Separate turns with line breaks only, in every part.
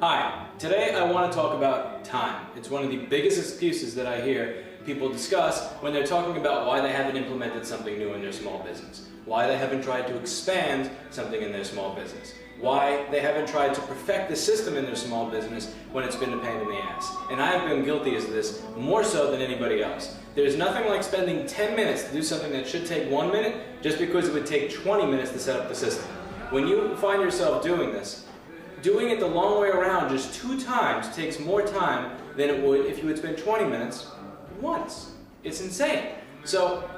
Hi, today I want to talk about time. It's one of the biggest excuses that I hear people discuss when they're talking about why they haven't implemented something new in their small business, why they haven't tried to expand something in their small business, why they haven't tried to perfect the system in their small business when it's been a pain in the ass. And I have been guilty of this more so than anybody else. There's nothing like spending 10 minutes to do something that should take 1 minute just because it would take 20 minutes to set up the system. When you find yourself doing this, doing it the long way around just 2 times takes more time than it would if you would spend 20 minutes once. It's insane. So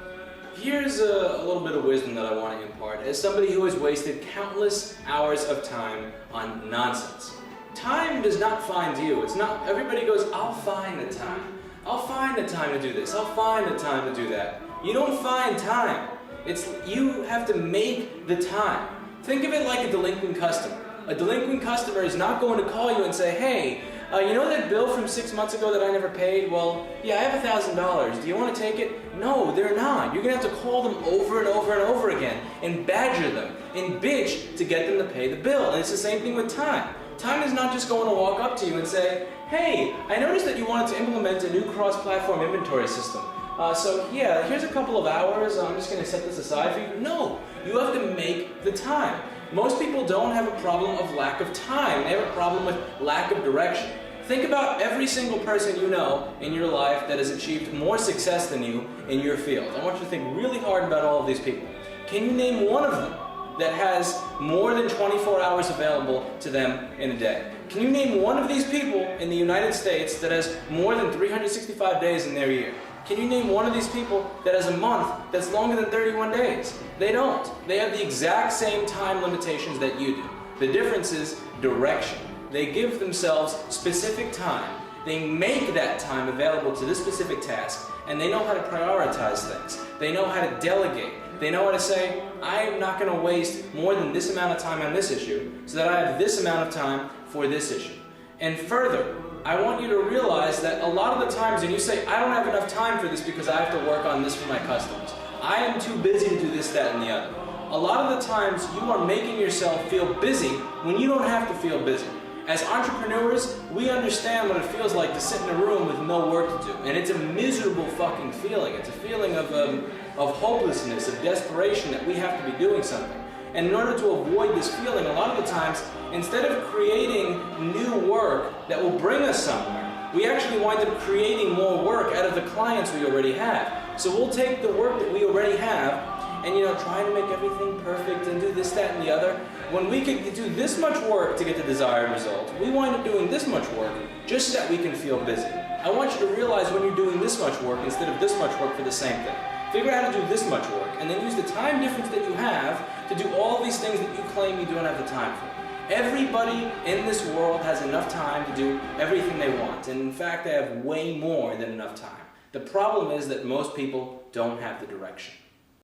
here's a little bit of wisdom that I want to impart as somebody who has wasted countless hours of time on nonsense. Time does not find you. It's not, everybody goes, I'll find the time. I'll find the time to do this. I'll find the time to do that. You don't find time. You have to make the time. Think of it like a delinquent customer. A delinquent customer is not going to call you and say, hey, you know that bill from 6 months ago that I never paid? Well, yeah, I have $1,000. Do you want to take it? No, they're not. You're going to have to call them over and over and over again and badger them and bitch to get them to pay the bill. And it's the same thing with time. Time is not just going to walk up to you and say, hey, I noticed that you wanted to implement a new cross-platform inventory system. So yeah, here's a couple of hours. I'm just going to set this aside for you. No, you have to make the time. Most people don't have a problem of lack of time. They have a problem with lack of direction. Think about every single person you know in your life that has achieved more success than you in your field. I want you to think really hard about all of these people. Can you name one of them that has more than 24 hours available to them in a day? Can you name one of these people in the United States that has more than 365 days in their year? Can you name one of these people that has a month that's longer than 31 days? They don't. They have the exact same time limitations that you do. The difference is direction. They give themselves specific time. They make that time available to this specific task, and they know how to prioritize things. They know how to delegate. They know how to say, I'm not going to waste more than this amount of time on this issue so that I have this amount of time for this issue. And further, I want you to realize that a lot of the times when you say, I don't have enough time for this because I have to work on this for my customers. I am too busy to do this, that, and the other. A lot of the times you are making yourself feel busy when you don't have to feel busy. As entrepreneurs, we understand what it feels like to sit in a room with no work to do. And it's a miserable fucking feeling. It's a feeling of hopelessness, of desperation that we have to be doing something. And in order to avoid this feeling, a lot of the times, instead of creating new work that will bring us somewhere, we actually wind up creating more work out of the clients we already have. So we'll take the work that we already have and, try to make everything perfect and do this, that, and the other. When we could do this much work to get the desired result, we wind up doing this much work just so that we can feel busy. I want you to realize when you're doing this much work instead of this much work for the same thing. Figure out how to do this much work and then use the time difference that you have to do all these things that you claim you don't have the time for. Everybody in this world has enough time to do everything they want, and in fact they have way more than enough time. The problem is that most people don't have the direction.